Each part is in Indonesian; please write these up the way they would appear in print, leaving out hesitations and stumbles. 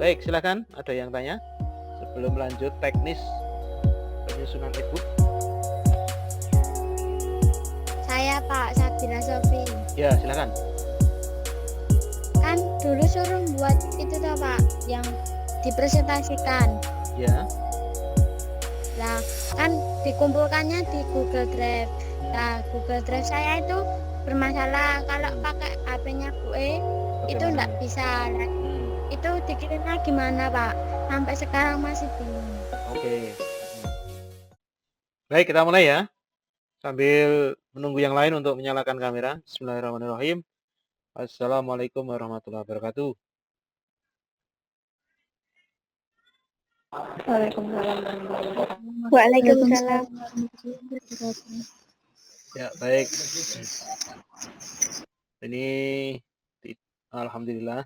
Baik, silakan. Ada yang tanya sebelum lanjut teknis penyusunan e-book? Saya Pak Sabira Sofi. Ya, silakan. Kan dulu suruh buat itu toh Pak, yang dipresentasikan. Ya. Nah, kan dikumpulkannya di Google Drive. Nah, Google Drive saya itu bermasalah. Kalau pakai HP-nya Bu itu enggak bisa. Itu dikirimnya gimana Pak? Sampai sekarang masih bingung. Oke. Baik, kita mulai ya. Sambil menunggu yang lain untuk menyalakan kamera. Bismillahirrahmanirrahim. Assalamualaikum warahmatullahi wabarakatuh. Waalaikumsalam. Ya, baik. Ini alhamdulillah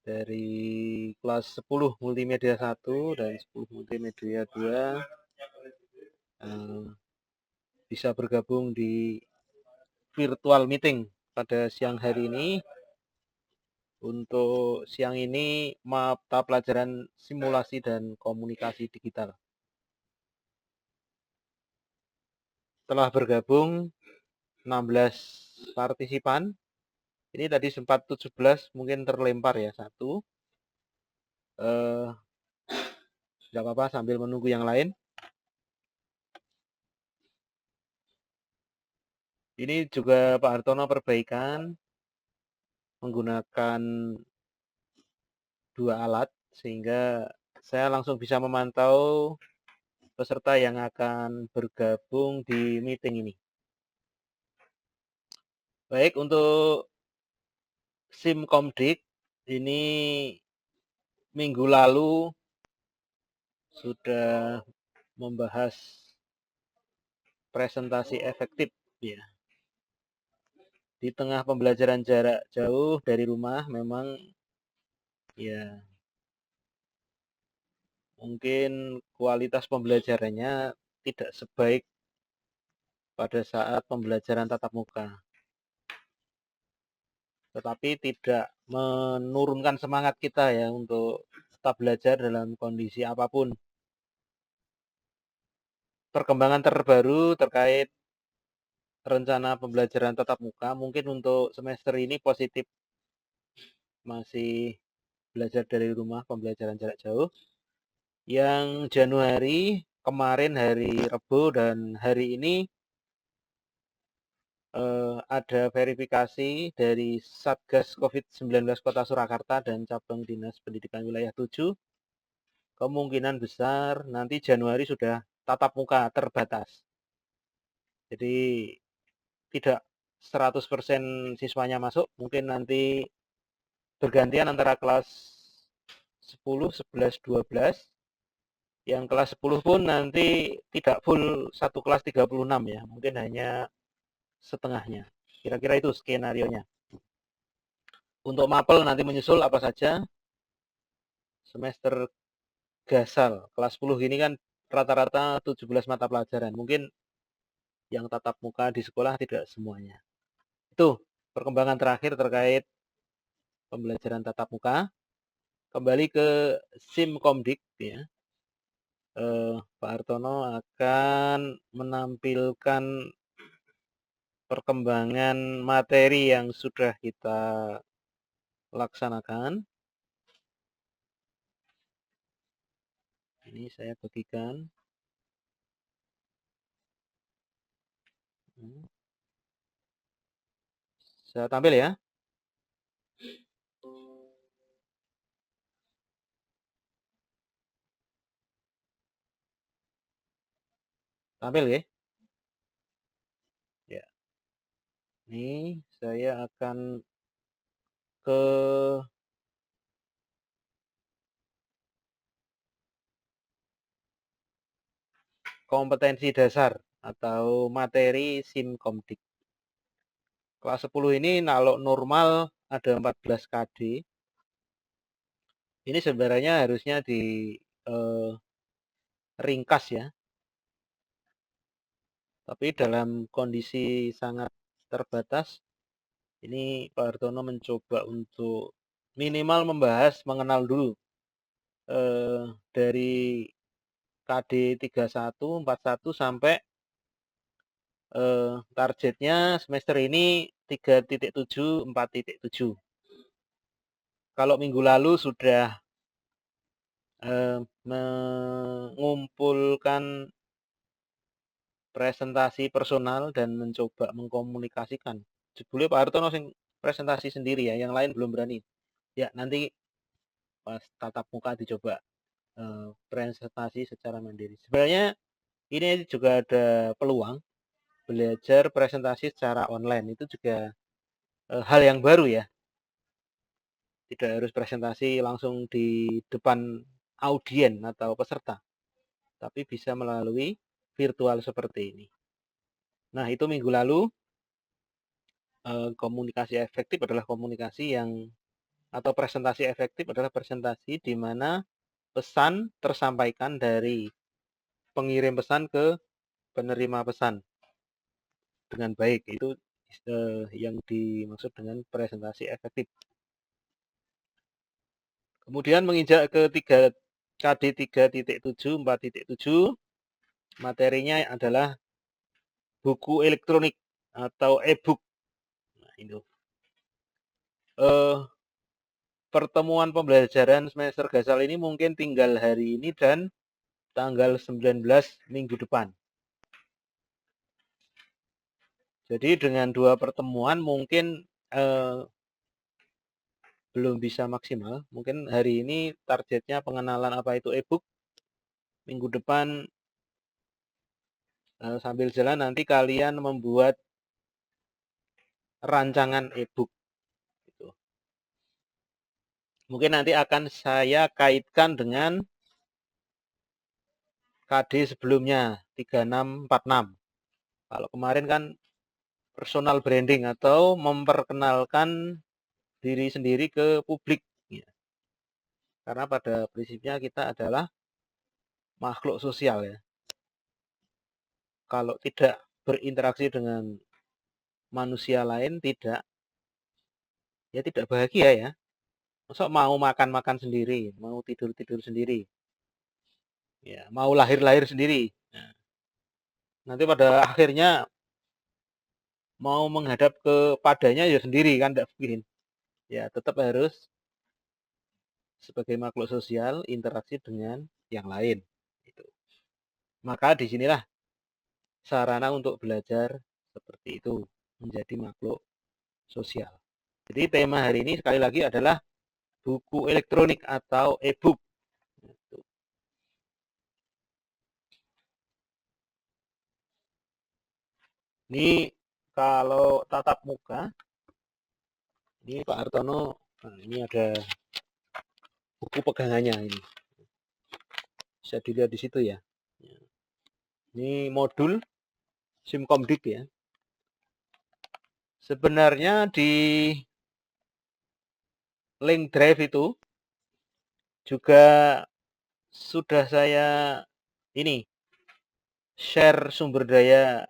dari kelas 10 multimedia 1 dan 10 multimedia 2 bisa bergabung di virtual meeting pada siang hari ini. Untuk siang ini mata pelajaran simulasi dan komunikasi digital. Telah bergabung 16 partisipan. Ini tadi sempat 17, mungkin terlempar ya satu. Tidak apa-apa sambil menunggu yang lain. Ini juga Pak Hartono perbaikan menggunakan dua alat sehingga saya langsung bisa memantau peserta yang akan bergabung di meeting ini. Baik, untuk Simkomdik ini minggu lalu sudah membahas presentasi efektif ya. Di tengah pembelajaran jarak jauh dari rumah memang ya mungkin kualitas pembelajarannya tidak sebaik pada saat pembelajaran tatap muka. Tetapi tidak menurunkan semangat kita ya untuk tetap belajar dalam kondisi apapun. Perkembangan terbaru terkait rencana pembelajaran tatap muka mungkin untuk semester ini positif, masih belajar dari rumah, pembelajaran jarak jauh. Yang Januari kemarin hari Rabu dan hari ini ada verifikasi dari Satgas COVID-19 Kota Surakarta dan Cabang Dinas Pendidikan Wilayah 7. Kemungkinan besar nanti Januari sudah tatap muka terbatas. Jadi tidak 100% siswanya masuk, mungkin nanti bergantian antara kelas 10, 11, 12. Yang kelas 10 pun nanti tidak full satu kelas 36 ya, mungkin hanya setengahnya. Kira-kira itu skenario-nya. Untuk mapel nanti menyusul apa saja? Semester gasal, kelas 10 ini kan rata-rata 17 mata pelajaran. Mungkin yang tatap muka di sekolah tidak semuanya. Itu perkembangan terakhir terkait pembelajaran tatap muka. Kembali ke Simkomdik ya. Pak Hartono akan menampilkan perkembangan materi yang sudah kita laksanakan. Ini saya bagikan. Saya tampil ya. Tampil ya. Ya. Ini saya akan ke kompetensi dasar atau materi Simkomdik. Kelas 10 ini kalau normal ada 14 KD. Ini sebenarnya harusnya di ringkas ya. Tapi dalam kondisi sangat terbatas, ini Pak Hartono mencoba untuk minimal membahas mengenal dulu dari KD 31, 41 sampai targetnya semester ini 3.7, 4.7. Kalau minggu lalu sudah mengumpulkan presentasi personal dan mencoba mengkomunikasikan. Jebule Pak Hartono sing presentasi sendiri ya, yang lain belum berani. Ya, nanti pas tatap muka dicoba presentasi secara mandiri. Sebenarnya ini juga ada peluang belajar presentasi secara online. Itu juga hal yang baru ya. Tidak harus presentasi langsung di depan audien atau peserta, tapi bisa melalui virtual seperti ini. Nah, itu minggu lalu komunikasi efektif adalah komunikasi yang atau presentasi efektif adalah presentasi di mana pesan tersampaikan dari pengirim pesan ke penerima pesan dengan baik. Itu yang dimaksud dengan presentasi efektif. Kemudian menginjak ke KD 3.7, 4.7, materinya adalah buku elektronik atau e-book. Nah, itu. Pertemuan pembelajaran semester Gasal ini mungkin tinggal hari ini dan tanggal 19 minggu depan. Jadi dengan 2 pertemuan mungkin belum bisa maksimal. Mungkin hari ini targetnya pengenalan apa itu e-book. Minggu depan sambil jalan nanti kalian membuat rancangan e-book. Gitu. Mungkin nanti akan saya kaitkan dengan KD sebelumnya 3646. Kalau kemarin kan personal branding atau memperkenalkan diri sendiri ke publik. Ya. Karena pada prinsipnya kita adalah makhluk sosial ya. Kalau tidak berinteraksi dengan manusia lain tidak bahagia ya. Masa mau makan-makan sendiri, mau tidur-tidur sendiri. Ya, mau lahir-lahir sendiri. Nah, nanti pada akhirnya mau menghadap kepadanya ya sendiri kan tidak mungkin. Ya, tetap harus sebagai makhluk sosial interaksi dengan yang lain. Gitu. Maka disinilah sarana untuk belajar seperti itu, menjadi makhluk sosial. Jadi tema hari ini sekali lagi adalah buku elektronik atau e-book. Ini kalau tatap muka, ini Pak Hartono, nah ini ada buku pegangannya ini. Bisa dilihat di situ ya. Ini modul Simkomdik ya. Sebenarnya di link drive itu juga sudah saya ini share sumber daya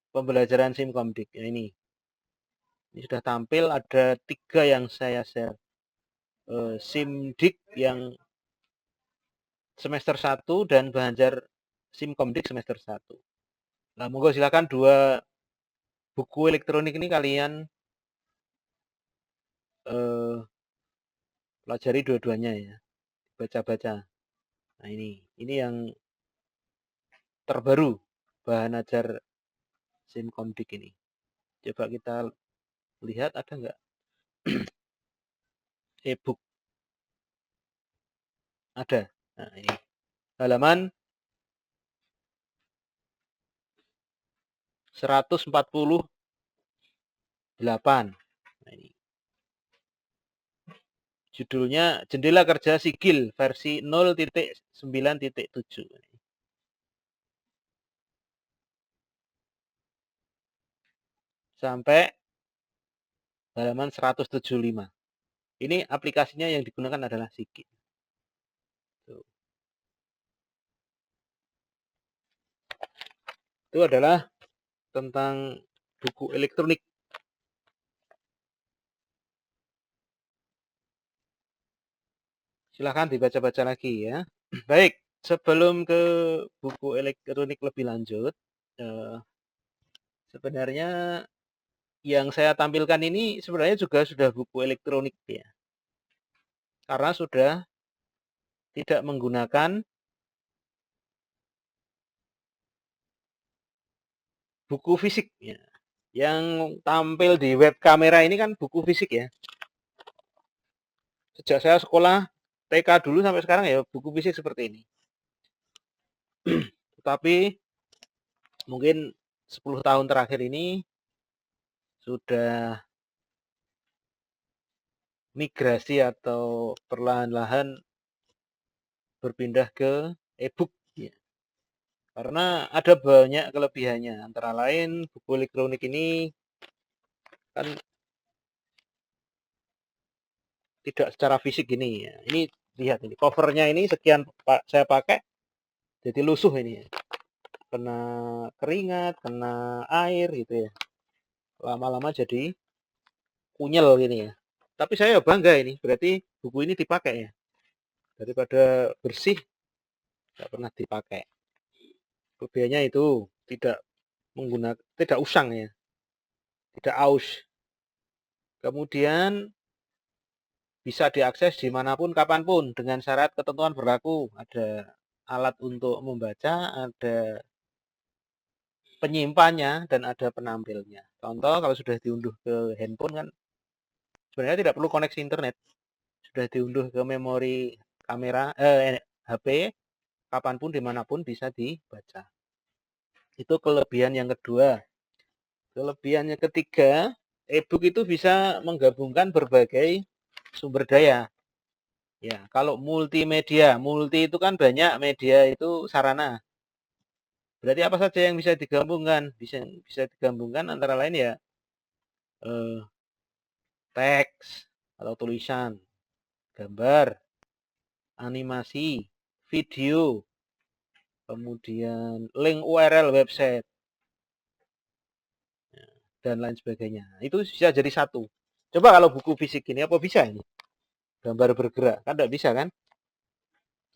pembelajaran Simkomdik ya ini sudah tampil, ada 3 yang saya share. Simdik yang semester 1 dan belajar Simkomdik semester 1. Nah, monggo silakan 2 buku elektronik ini kalian pelajari dua-duanya ya. Baca-baca. Nah, ini yang terbaru bahan ajar Simkomdik ini. Coba kita lihat ada enggak e-book. Ada. Nah, ini halaman 148. Nah, ini. Judulnya Jendela Kerja Sigil versi 0.9.7. Sampai halaman 175. Ini aplikasinya yang digunakan adalah Sigil. Itu adalah tentang buku elektronik. Silahkan dibaca-baca lagi ya. Baik, sebelum ke buku elektronik lebih lanjut, sebenarnya yang saya tampilkan ini sebenarnya juga sudah buku elektronik ya. Karena sudah tidak menggunakan buku fisik ya. Yang tampil di web kamera ini kan buku fisik ya. Sejak saya sekolah TK dulu sampai sekarang ya buku fisik seperti ini. Tetapi mungkin 10 tahun terakhir ini sudah migrasi atau perlahan-lahan berpindah ke e-book ya. Karena ada banyak kelebihannya. Antara lain buku elektronik ini kan tidak secara fisik gini ya. Ini lihat ini covernya ini sekian saya pakai jadi lusuh ini ya. Kena keringat, kena air gitu ya. Lama-lama jadi kunyel gini ya. Tapi saya bangga ini, berarti buku ini dipakai ya. Daripada bersih tidak pernah dipakai. Kelebihannya itu tidak usang ya, tidak aus. Kemudian bisa diakses dimanapun, kapanpun dengan syarat ketentuan berlaku. Ada alat untuk membaca, ada penyimpannya, dan ada penampilnya. Contoh kalau sudah diunduh ke handphone kan sebenarnya tidak perlu koneksi internet. Sudah diunduh ke memori kamera HP, kapanpun dimanapun bisa dibaca. Itu kelebihan yang kedua. Kelebihan yang ketiga, e-book itu bisa menggabungkan berbagai sumber daya. Ya, kalau multimedia, multi itu kan banyak media itu sarana. Berarti apa saja yang bisa digabungkan? Bisa digabungkan antara lain ya teks atau tulisan, gambar, animasi, video, kemudian link URL website, dan lain sebagainya. Itu bisa jadi satu. Coba kalau buku fisik ini apa bisa ini? Gambar bergerak, kan tidak bisa kan?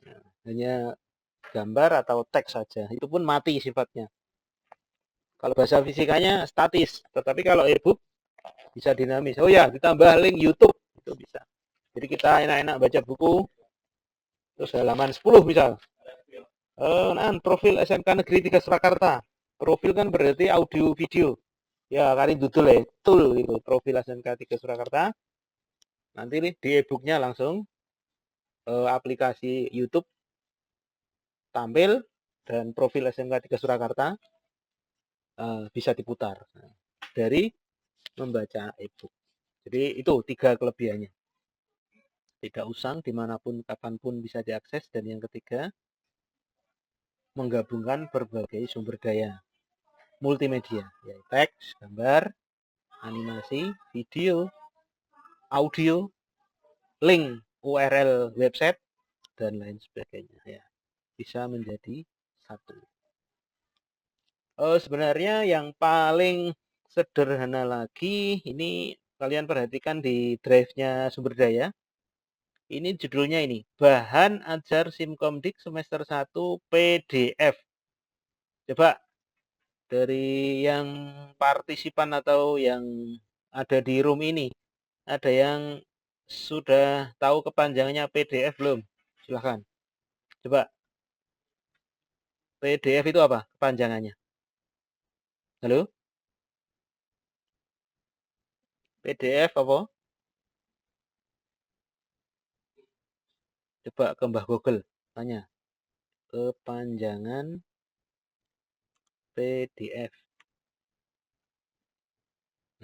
Nah, hanya gambar atau teks saja. Itu pun mati sifatnya. Kalau bahasa fisikanya statis, tetapi kalau e-book bisa dinamis. Oh ya, ditambah link YouTube itu bisa. Jadi kita enak-enak baca buku, terus halaman 10 misal. Profil SMK Negeri 3 Surakarta. Profil kan berarti audio video. Ya, kali dudul ya, tul itu profil SMK 3 Surakarta. Nanti nih di e-booknya langsung aplikasi YouTube tampil dan profil SMK 3 Surakarta bisa diputar dari membaca e-book. Jadi itu 3 kelebihannya. Tidak usang, dimanapun, kapanpun bisa diakses. Dan yang ketiga, menggabungkan berbagai sumber daya multimedia, yaitu teks, gambar, animasi, video, audio, link URL website, dan lain sebagainya. Ya, bisa menjadi satu. Sebenarnya yang paling sederhana lagi, ini kalian perhatikan di drive-nya sumber daya. Ini judulnya ini, Bahan Ajar Simkomdik Semester 1 PDF. Coba dari yang partisipan atau yang ada di room ini, ada yang sudah tahu kepanjangannya PDF belum? Silahkan. Coba, PDF itu apa kepanjangannya? Halo? PDF apa? Coba ke Mbah Google, tanya. Kepanjangan PDF.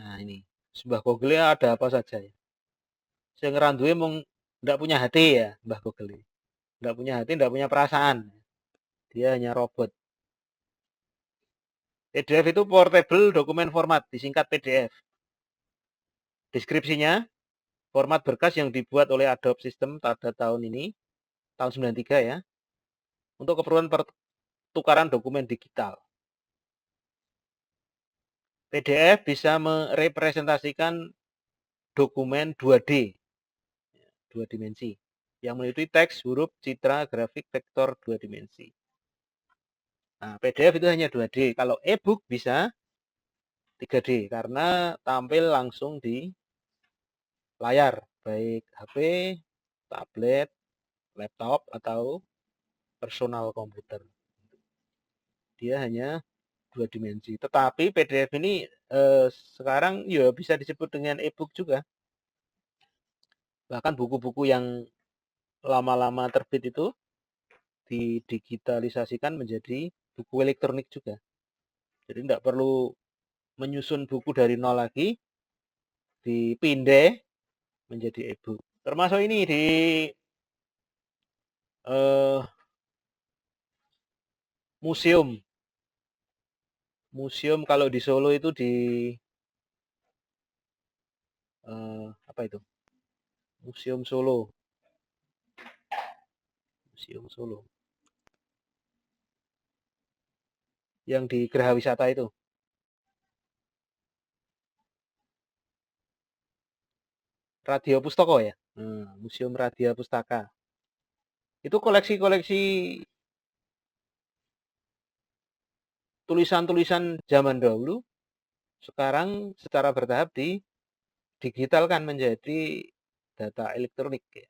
Nah ini, Mbah Google ada apa saja ya? Saya ngeranduin emang nggak punya hati ya, Mbah Google ini. Nggak punya hati, nggak punya perasaan. Dia hanya robot. PDF itu portable dokumen format, disingkat PDF. Deskripsinya, format berkas yang dibuat oleh Adobe System pada tahun ini, tahun 93 ya, untuk keperluan pertukaran dokumen digital. PDF bisa merepresentasikan dokumen 2D, 2 dimensi, yang meliputi teks, huruf, citra, grafik, vektor 2 dimensi. Nah, PDF itu hanya 2D. Kalau e-book bisa 3D karena tampil langsung di layar, baik HP, tablet, laptop, atau personal komputer. Dia hanya 2 dimensi. Tetapi PDF ini sekarang ya bisa disebut dengan e-book juga. Bahkan buku-buku yang lama-lama terbit itu didigitalisasikan menjadi buku elektronik juga. Jadi tidak perlu menyusun buku dari nol lagi, dipindai menjadi e-book. Termasuk ini di museum. Museum kalau di Solo itu di apa itu? Museum Solo. Museum Solo. Yang di Geraha Wisata itu. Radio Pustaka ya. Museum Radio Pustaka. Itu koleksi-koleksi tulisan-tulisan zaman dahulu sekarang secara bertahap digitalkan menjadi data elektronik ya.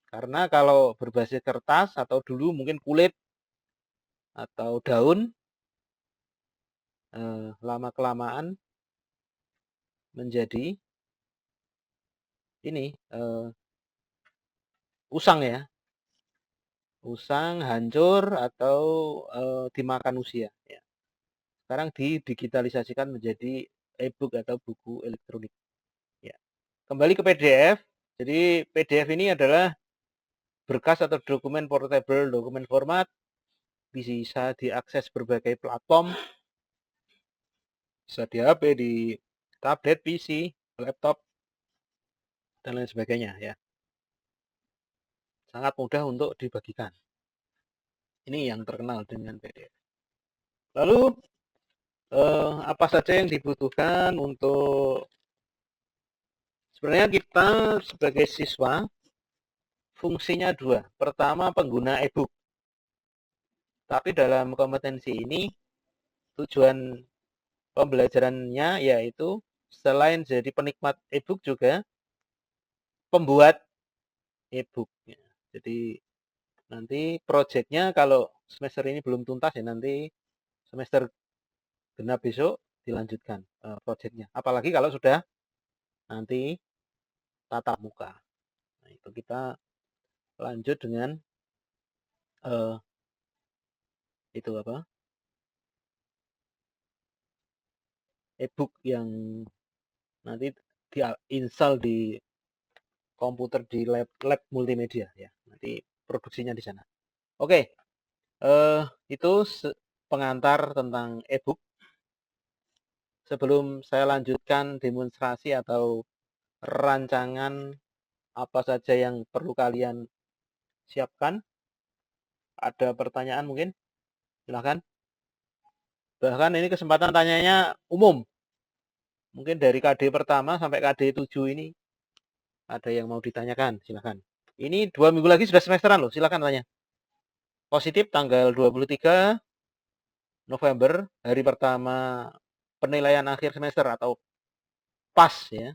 Karena kalau berbasis kertas atau dulu mungkin kulit atau daun, lama-kelamaan menjadi ini usang ya. Usang, hancur, atau dimakan usia ya. Sekarang didigitalisasikan menjadi e-book atau buku elektronik ya. Kembali ke PDF. Jadi PDF ini adalah berkas atau dokumen portable, dokumen format, bisa diakses berbagai platform, bisa di HP, di tablet, PC, laptop, dan lain sebagainya ya. Sangat mudah untuk dibagikan. Ini yang terkenal dengan PDF. Lalu apa saja yang dibutuhkan untuk sebenarnya kita sebagai siswa fungsinya dua. Pertama, pengguna e-book. Tapi dalam kompetensi ini tujuan pembelajarannya yaitu selain jadi penikmat e-book juga pembuat e-book. Jadi nanti proyeknya kalau semester ini belum tuntas ya nanti semester genap besok dilanjutkan proyeknya. Apalagi kalau sudah nanti tatap muka. Nah, itu kita lanjut dengan itu apa? E-book yang nanti di-install di komputer di lab multimedia ya. Nanti produksinya di sana. Oke. Itu pengantar tentang e-book. Sebelum saya lanjutkan demonstrasi atau rancangan apa saja yang perlu kalian siapkan, ada pertanyaan mungkin? Silahkan. Bahkan ini kesempatan tanyanya umum. Mungkin dari KD pertama sampai KD 7 ini ada yang mau ditanyakan, silahkan. Ini 2 minggu lagi sudah semesteran loh, silahkan tanya. Positif tanggal 23 November, hari pertama penilaian akhir semester atau PAS ya.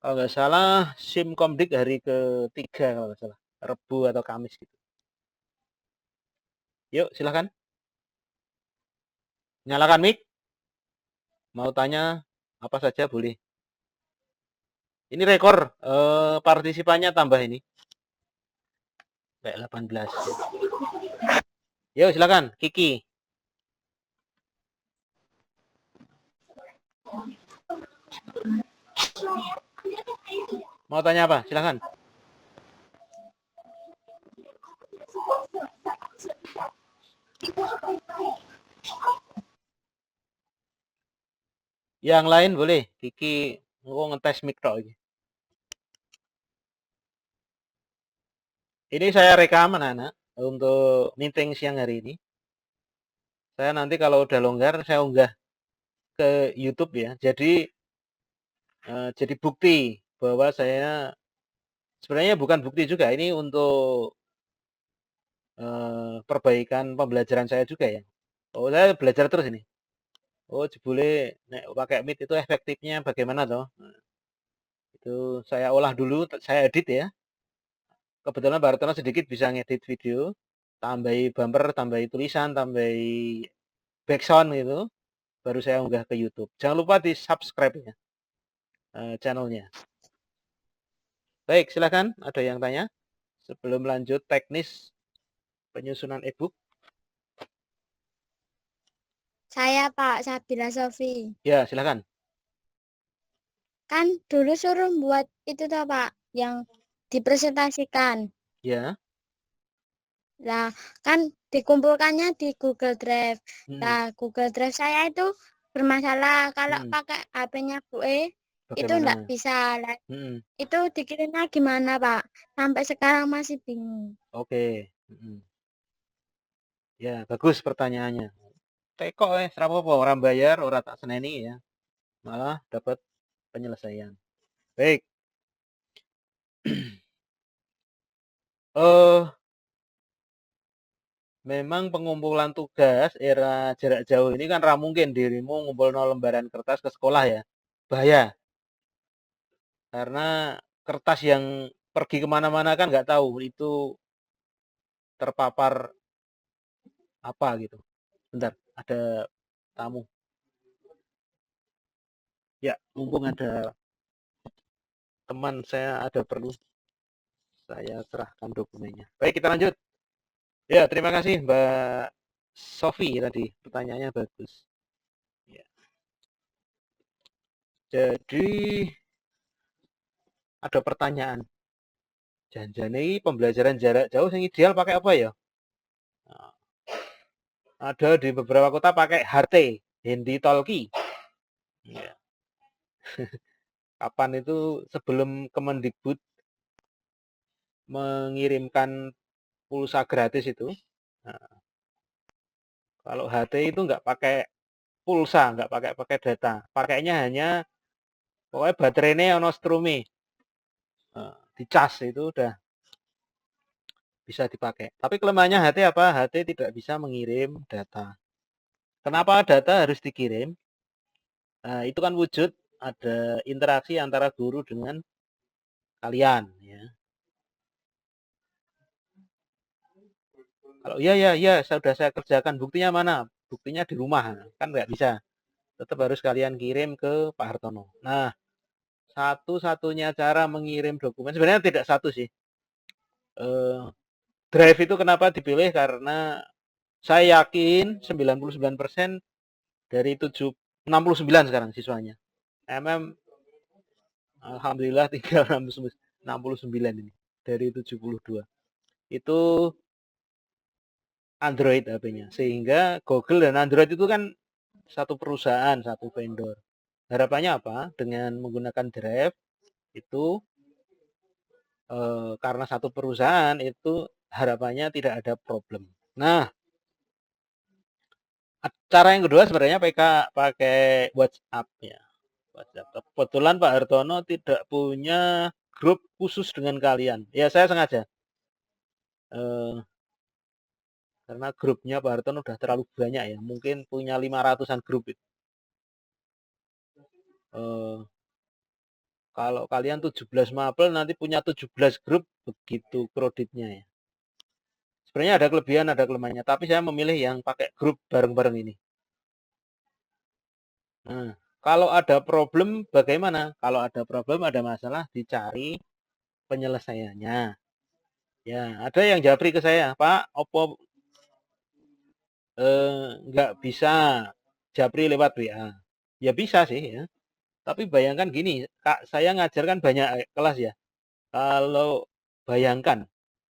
Kalau nggak salah Simkomdik hari ketiga kalau nggak salah, Rebu atau Kamis gitu. Yuk silahkan. Nyalakan mic. Mau tanya apa saja boleh. Ini rekor partisipannya tambah ini. Kayak 18. Yuk silakan Kiki. Mau tanya apa? Silakan. Yang lain boleh. Kiki ngetes mic tok iki. Ini saya rekam anak-anak untuk meeting siang hari ini. Saya nanti kalau udah longgar saya unggah ke YouTube ya. Jadi bukti bahwa saya Sebenarnya bukan bukti juga, ini untuk perbaikan pembelajaran saya juga ya. Oh, saya belajar terus ini. Oh, jebule nek pakai Meet itu efektifnya bagaimana toh? Nah, itu saya olah dulu, saya edit ya. Kebetulan Pak Hartono sedikit bisa ngedit video, tambahi bumper, tambahi tulisan, tambahi background gitu, baru saya unggah ke YouTube. Jangan lupa di subscribe ya channelnya. Baik, silakan. Ada yang tanya sebelum lanjut teknis penyusunan e-book? Saya Pak Sabila Sofi. Ya, silakan. Kan dulu suruh buat itu toh Pak, yang dipresentasikan. Ya. Lah, kan dikumpulkannya di Google Drive. Hmm. Nah, Google Drive saya itu bermasalah. Kalau Hmm. pakai HP-nya Bu E, itu enggak Bagaimana? bisa. Hmm. Itu dikirimnya gimana Pak? Sampai sekarang masih bingung. Oke. Hmm. Ya, bagus pertanyaannya. Teko serapopo orang bayar, orang tak seneni ya. Malah dapat penyelesaian. Baik. Memang pengumpulan tugas era jarak jauh ini kan mungkin dirimu ngumpul lembaran kertas ke sekolah ya. Bahaya. Karena kertas yang pergi kemana-mana kan nggak tahu itu terpapar apa gitu. Bentar, ada tamu. Ya, mumpung ada teman saya ada perlu saya serahkan dokumennya. Baik, kita lanjut. Ya, terima kasih Mbak Sofi tadi. Pertanyaannya bagus. Ya. Jadi ada pertanyaan. Janjane pembelajaran jarak jauh yang ideal pakai apa ya? Nah, ada di beberapa kota pakai HT, Handy Talkie. Ya. Kapan itu sebelum Kemendikbud mengirimkan pulsa gratis itu? Nah, kalau HT itu nggak pakai pulsa, nggak pakai data. Pakainya hanya pokoknya baterainya ono strumi. Nah, dicas itu udah bisa dipakai. Tapi kelemahannya HT apa? HT tidak bisa mengirim data. Kenapa data harus dikirim? Nah, itu kan wujud ada interaksi antara guru dengan kalian ya. Kalau iya sudah saya kerjakan, buktinya mana? Buktinya di rumah, kan nggak bisa. Tetap harus kalian kirim ke Pak Hartono. Nah, satu-satunya cara mengirim dokumen sebenarnya tidak satu sih. Drive itu kenapa dipilih? Karena saya yakin 99% dari 69 sekarang siswanya. MM alhamdulillah tinggal 69 ini dari 72. Itu Android HP-nya. Sehingga Google dan Android itu kan satu perusahaan, satu vendor. Harapannya apa? Dengan menggunakan Drive itu karena satu perusahaan itu harapannya tidak ada problem. Nah, cara yang kedua sebenarnya pakai WhatsApp ya. WhatsApp. Kebetulan Pak Hartono tidak punya grup khusus dengan kalian. Ya saya sengaja. Karena grupnya Pak Hartono udah terlalu banyak ya. Mungkin punya 500-an grup itu. Kalau kalian 17 Mapel nanti punya 17 grup, begitu kreditnya ya. Sebenarnya ada kelebihan, ada kelemahannya, tapi saya memilih yang pakai grup bareng-bareng ini. Nah, kalau ada problem bagaimana? Kalau ada problem, ada masalah, dicari penyelesaiannya. Ya, ada yang japri ke saya, Pak, Oppo nggak bisa japri lewat WA. Ya bisa sih ya. Tapi bayangkan gini, Kak, saya ngajarkan banyak kelas ya. Kalau bayangkan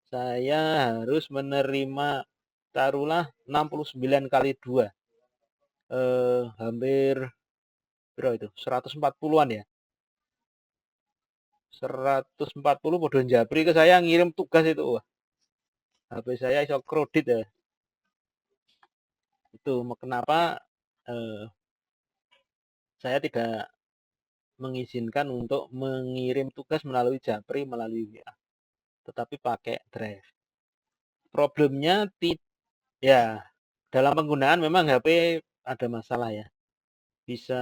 saya harus menerima taruhlah 69 kali 2. Hampir berapa itu? 140-an ya. 140 podo japri ke saya ngirim tugas itu. Wah, HP saya iso kredit ya. Itu kenapa saya tidak mengizinkan untuk mengirim tugas melalui japri melalui WA. tetapi pakai drive. Problemnya ya dalam penggunaan memang HP ada masalah ya. Bisa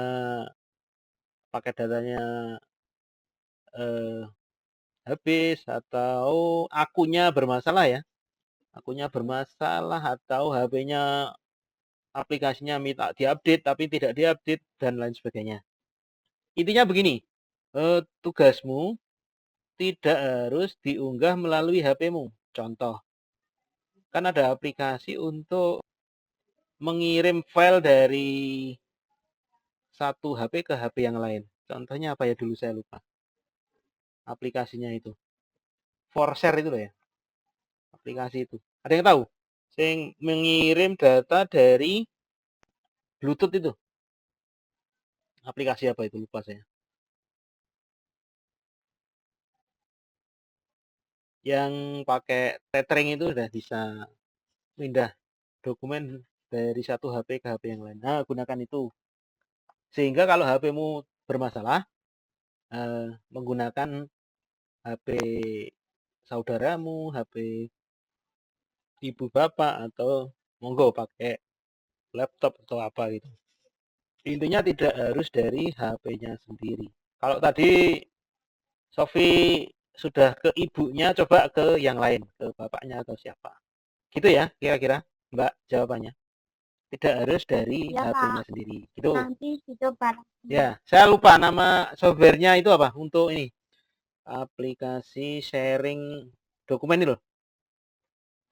pakai datanya habis atau akunya bermasalah ya. Akunya bermasalah atau HP-nya aplikasinya minta diupdate tapi tidak diupdate dan lain sebagainya. Intinya begini, tugasmu tidak harus diunggah melalui HP-mu. Contoh, kan ada aplikasi untuk mengirim file dari satu HP ke HP yang lain. Contohnya apa ya dulu saya lupa. Aplikasinya itu. Forshare itu loh ya. Aplikasi itu. Ada yang tahu? Yang mengirim data dari Bluetooth itu. Aplikasi apa itu lupa saya. Yang pakai tethering itu udah bisa pindah dokumen dari satu HP ke HP yang lain. Nah, gunakan itu. Sehingga kalau HP-mu bermasalah, menggunakan HP saudaramu, HP ibu bapak, atau monggo pakai laptop atau apa gitu. Intinya tidak harus dari HP-nya sendiri. Kalau tadi Sofi sudah ke ibunya, coba ke yang lain, ke bapaknya atau siapa. Gitu ya, kira-kira Mbak jawabannya. Tidak harus dari Ya, HP-nya Pak. sendiri. Gitu. Nanti dicoba lagi. Ya, saya lupa nama softwarenya itu apa untuk ini. Aplikasi sharing dokumen itu loh.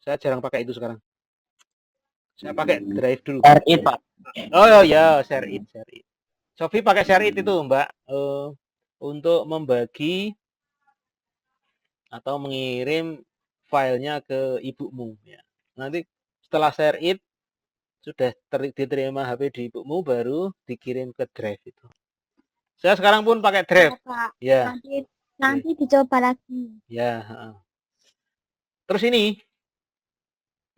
Saya jarang pakai itu sekarang. Saya pakai Drive dulu. Share it, Pak. Oh ya, Share It. Sofi pakai Share It itu, Mbak. Untuk membagi atau mengirim filenya ke ibumu ya. Nanti setelah Share It sudah diterima HP di ibumu baru dikirim ke Drive itu. Saya sekarang pun pakai Drive. Ya, Pak. Ya. Nanti dicoba lagi. Ya. Terus ini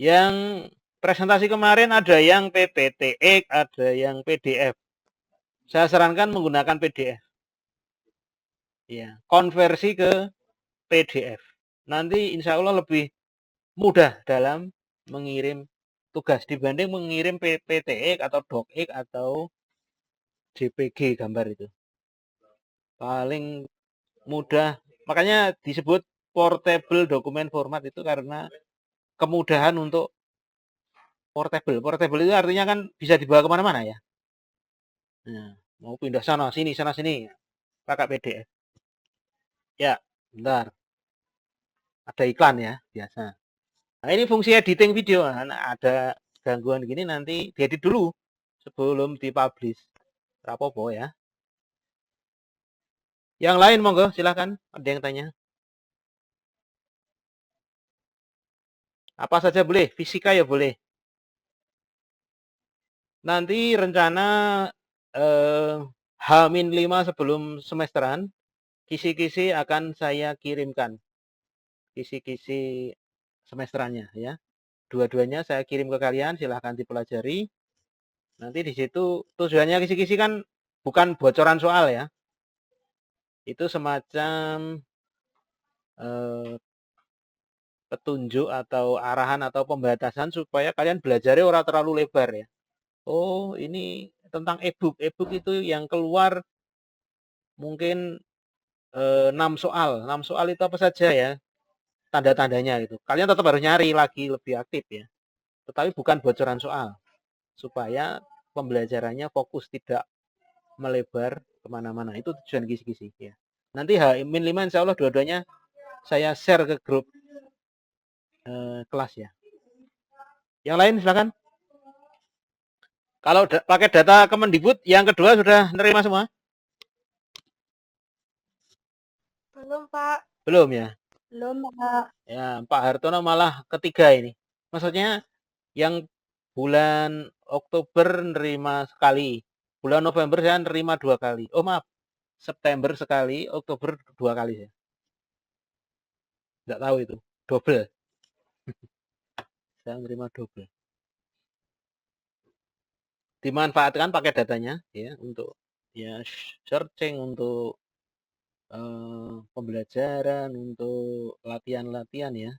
yang presentasi kemarin ada yang PPTX, ada yang PDF. Saya sarankan menggunakan PDF. Ya, konversi ke PDF. Nanti insya Allah lebih mudah dalam mengirim tugas dibanding mengirim PPTX atau DocX atau JPG gambar itu. Paling mudah, makanya disebut portable document format itu karena kemudahan untuk portable. Portable itu artinya kan bisa dibawa kemana-mana ya. Nah, mau pindah sana sini pakai PDF. Ya, bentar. Ada iklan ya, biasa. Nah, ini fungsi editing video. Nah, ada gangguan gini nanti diedit dulu sebelum dipublish. Rapopo ya. Yang lain monggo silahkan. Ada yang tanya. Apa saja boleh, fisika ya boleh. Nanti rencana H-5 sebelum semesteran, kisi-kisi akan saya kirimkan. Kisi-kisi semesterannya ya. Dua-duanya saya kirim ke kalian, silahkan dipelajari. Nanti di situ tujuannya kisi-kisi kan bukan bocoran soal ya. Itu semacam petunjuk atau arahan atau pembatasan supaya kalian belajarnya orang terlalu lebar ya. Oh, ini tentang e-book. E-book itu yang keluar mungkin 6 soal. 6 soal itu apa saja ya? Tanda-tandanya gitu. Kalian tetap harus nyari lagi lebih aktif ya. Tetapi bukan bocoran soal. Supaya pembelajarannya fokus tidak melebar kemana-mana. Itu tujuan kisi-kisi ya. Nanti H-5 insya Allah dua-duanya saya share ke grup kelas ya. Yang lain silakan. Kalau pakai data Kemendikbud yang kedua sudah nerima semua? Belum, Pak. Belum ya? Belum, Pak. Ya, Pak Hartono malah ketiga ini. Maksudnya yang bulan Oktober nerima sekali. Bulan November saya nerima 2 kali. Oh maaf, September sekali, Oktober 2 kali ya. Nggak tahu itu, double. Saya nerima double. Dimanfaatkan pakai datanya ya untuk ya searching, untuk pembelajaran, untuk latihan-latihan ya.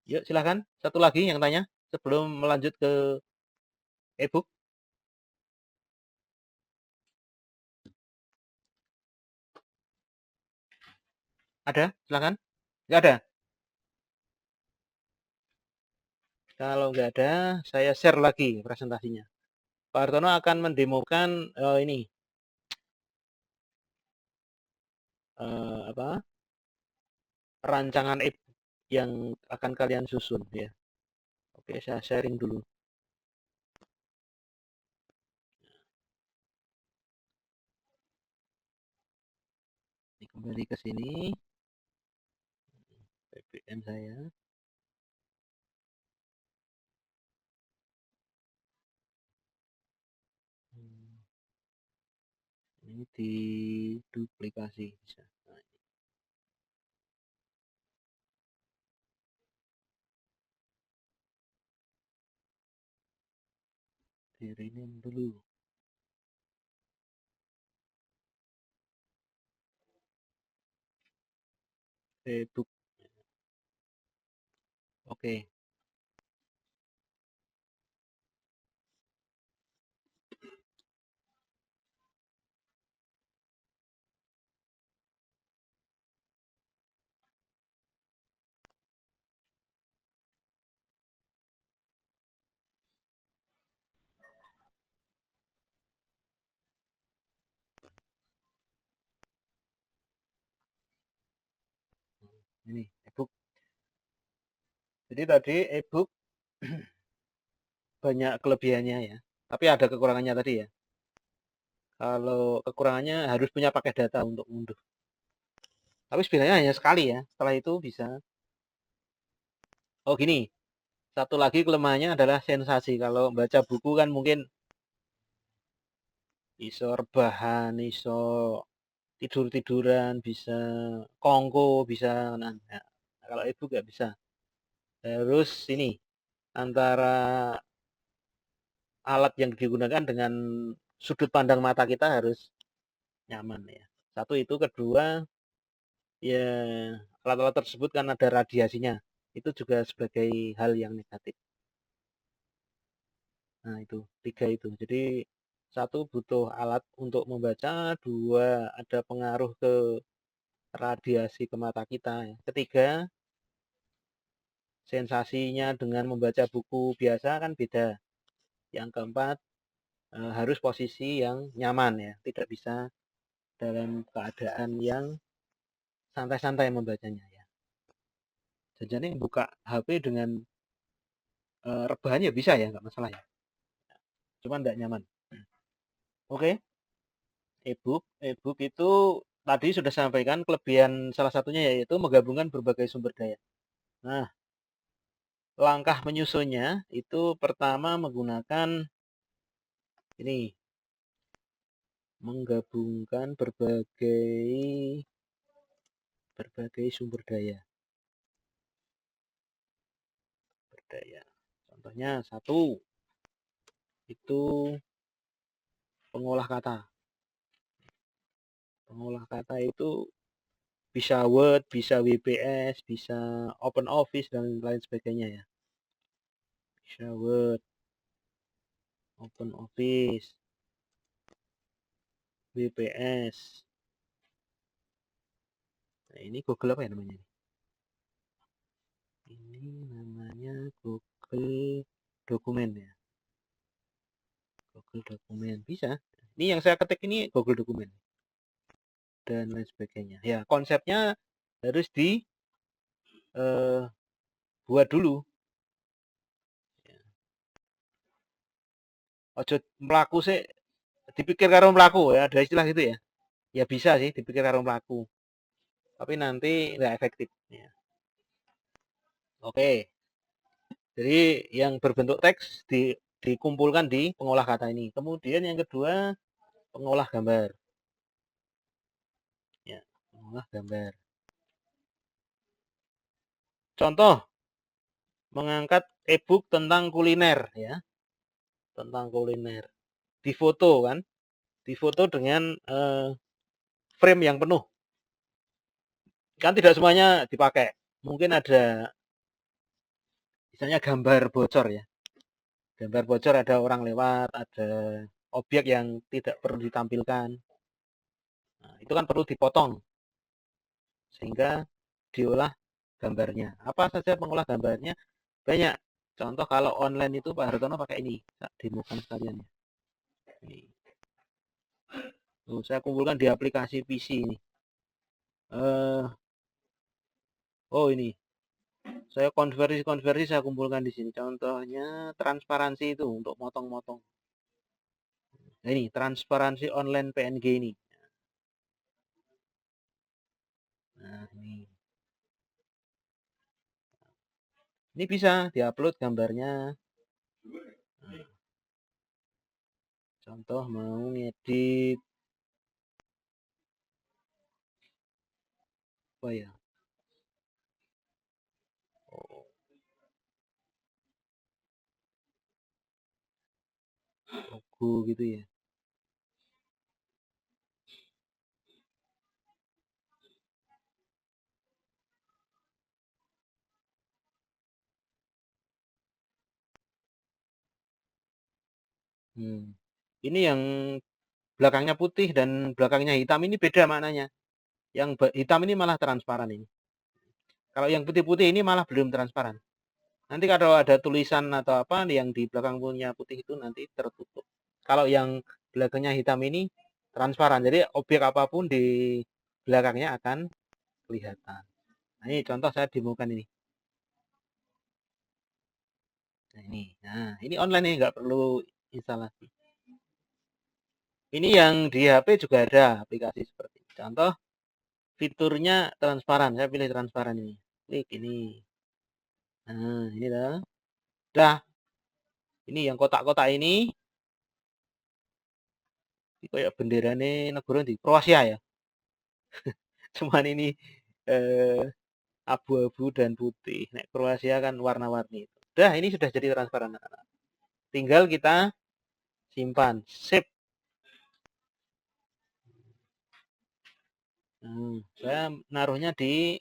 Yuk silahkan, satu lagi yang tanya sebelum melanjut ke e-book. Ada? Silahkan. Nggak ada? Kalau nggak ada, saya share lagi presentasinya. Pak Hartono akan mendemokan ini apa rancangan e-book yang akan kalian susun ya. Oke, saya sharing dulu. Ini kembali ke sini. BBM saya. Ini diduplikasi bisa. Nah, di rename dulu. E-book. Oke. Ini e-book. Jadi tadi e-book banyak kelebihannya ya. Tapi ada kekurangannya tadi ya. Kalau kekurangannya harus punya pakai data untuk unduh. Tapi sebenarnya hanya sekali ya. Setelah itu bisa. Oh gini, satu lagi kelemahannya adalah sensasi. Kalau baca buku kan mungkin iso rebahan, iso tidur-tiduran, bisa kongko, bisa nah, kalau ibu nggak bisa. Terus ini antara alat yang digunakan dengan sudut pandang mata kita harus nyaman ya. Satu itu, kedua ya alat-alat tersebut kan ada radiasinya. Itu juga sebagai hal yang negatif. Nah, itu tiga itu. Jadi satu butuh alat untuk membaca, dua ada pengaruh ke radiasi ke mata kita. Ketiga, sensasinya dengan membaca buku biasa kan beda. Yang keempat, harus posisi yang nyaman ya, tidak bisa dalam keadaan yang santai-santai membacanya ya. Jadi buka HP dengan rebahan ya bisa ya, nggak masalah ya. Cuman nggak nyaman. Oke, e-book itu tadi sudah sampaikan kelebihan salah satunya yaitu menggabungkan berbagai sumber daya. Nah, langkah menyusunnya itu pertama menggunakan ini, menggabungkan berbagai sumber daya. Contohnya satu itu pengolah kata. Pengolah kata itu bisa Word, bisa WPS, bisa Open Office dan lain sebagainya ya. Bisa Word, Open Office, WPS. Nah, ini Google apa ya namanya? Ini namanya Google Dokumen ya. Google Dokumen bisa. Ini yang saya ketik ini Google Dokumen dan lain sebagainya. Ya, konsepnya harus buat dulu. Ojo melaku sih, dipikir karo melaku ya, ada istilah gitu ya. Ya bisa sih dipikir karo melaku. Tapi nanti nggak efektif. Ya. Oke. Jadi yang berbentuk teks dikumpulkan di pengolah kata ini. Kemudian yang kedua, pengolah gambar. Ya, pengolah gambar. Contoh, mengangkat e-book tentang kuliner ya. Tentang kuliner. Di foto kan, difoto dengan frame yang penuh. Kan tidak semuanya dipakai. Mungkin ada misalnya gambar bocor ya. Gambar bocor, ada orang lewat, ada objek yang tidak perlu ditampilkan. Nah, itu kan perlu dipotong sehingga diolah gambarnya. Apa saja pengolah gambarnya? Banyak. Contoh kalau online itu Pak Hartono pakai ini. Saya demokan sekalian ya. Ini. Saya kumpulkan di aplikasi PC ini. Oh ini. Saya konversi saya kumpulkan di sini. Contohnya transparansi itu untuk motong-motong. Nah, ini transparansi online PNG ini. Nah, ini. Ini bisa diupload gambarnya. Nah, contoh mau ngedit apa ya? Oh, logo gitu ya. Ini yang belakangnya putih dan belakangnya hitam ini beda maknanya. Yang hitam ini malah transparan ini. Kalau yang putih-putih ini malah belum transparan. Nanti kalau ada tulisan atau apa yang di belakang punya putih itu nanti tertutup. Kalau yang belakangnya hitam ini transparan. Jadi objek apapun di belakangnya akan kelihatan. Nah, ini contoh saya demokan ini. Nah, ini online nih, nggak perlu instalasi. Ini yang di HP juga ada aplikasi seperti ini. Contoh fiturnya transparan. Saya pilih transparan ini. Klik ini. Nah, ini dah. Dah. Ini yang kotak-kotak ini. Ini kayak bendera nih negara di Kroasia ya. Cuman ini abu-abu dan putih. Nek Kroasia kan warna-warni. Dah, ini sudah jadi transparan. Tinggal kita simpan. Save. Saya naruhnya di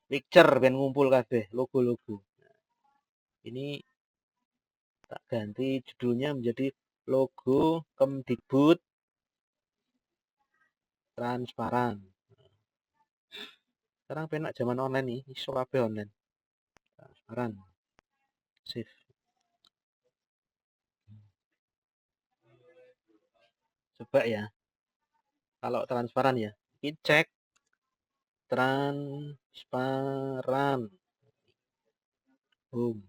picture ben ngumpul kabeh logo-logo. Ini tak ganti judulnya menjadi logo Kemdikbud transparan. Sekarang penak zaman online nih, iso kabeh online. Transparan. Save. Coba ya. Kalau transparan ya. Ini cek transparan. Boom.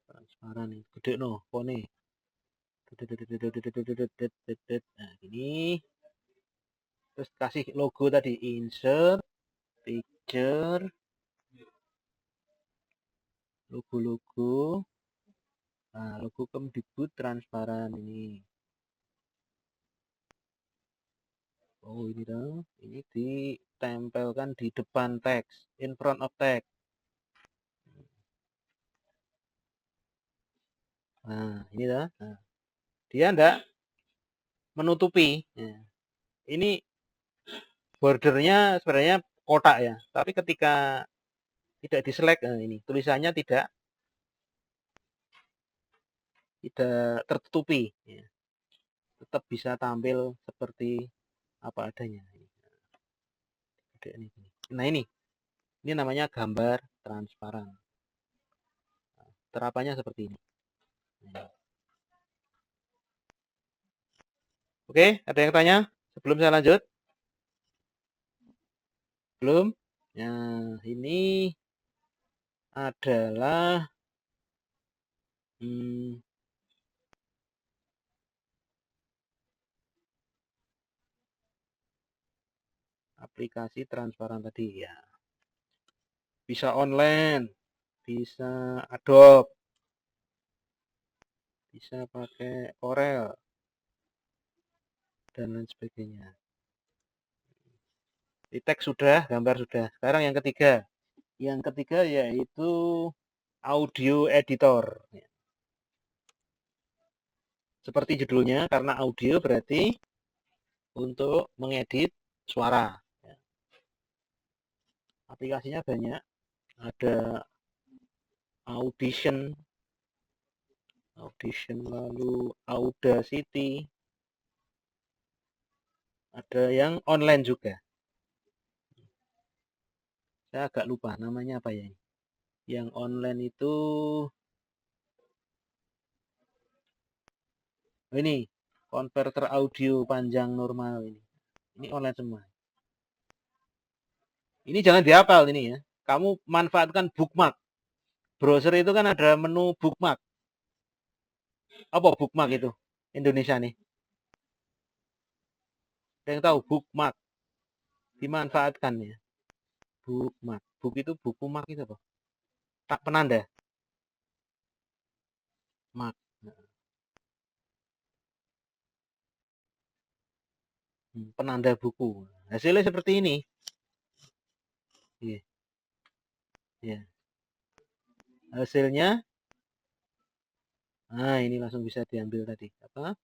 Transparan nih. Gede no, fone. Nah, gini. Terus kasih logo tadi, insert picture, logo-logo. Nah, logo Kemdikbud transparan ini. Oh, ini dong. Ini ditempelkan di depan teks, in front of text. Nah, ini dah. Nah, dia enggak menutupi. Nah, ini bordernya sebenarnya kotak ya, tapi ketika tidak diselect, nah ini tulisannya tidak tertutupi. Ya. Tetap bisa tampil seperti apa adanya. Nah ini namanya gambar transparan. Terapannya seperti ini. Oke, ada yang tanya sebelum saya lanjut? Belum? Nah, ini adalah aplikasi transparan tadi ya. Bisa online, bisa Adobe, bisa pakai Corel, dan lain sebagainya. Di teks sudah, gambar sudah. Sekarang yang ketiga. Yang ketiga yaitu audio editor. Seperti judulnya, karena audio berarti untuk mengedit suara. Aplikasinya banyak. Ada Audition, lalu Audacity. Ada yang online juga. Saya agak lupa namanya apa ya. Yang online itu ini konverter audio panjang normal ini. Ini online semua. Ini jangan dihafal ini ya. Kamu manfaatkan bookmark. Browser itu kan ada menu bookmark. Apa bookmark itu? Indonesia nih. Ada yang tahu bookmark? Dimanfaatkan ya. Bookmark. Book itu buku, mark itu apa? Tak penanda. Mark. Penanda buku. Hasilnya seperti ini. Iya. Ya. Hasilnya, nah ini langsung bisa diambil tadi. Apa?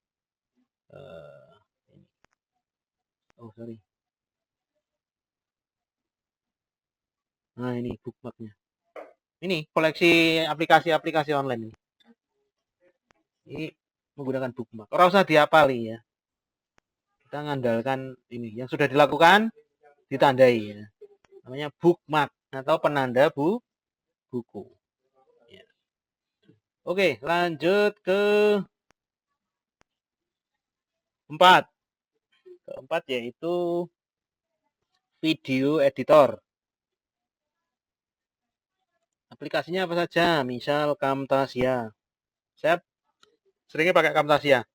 Ini. Oh sorry. Nah ini bookmarknya. Ini koleksi aplikasi-aplikasi online ini. Ini menggunakan bookmark. Orang usah dihafali ya. Kita mengandalkan ini yang sudah dilakukan ditandai ya. Namanya bookmark atau penanda buku. Ya. Oke, lanjut ke 4. Keempat yaitu video editor. Aplikasinya apa saja? Misal Camtasia. Saya seringnya pakai Camtasia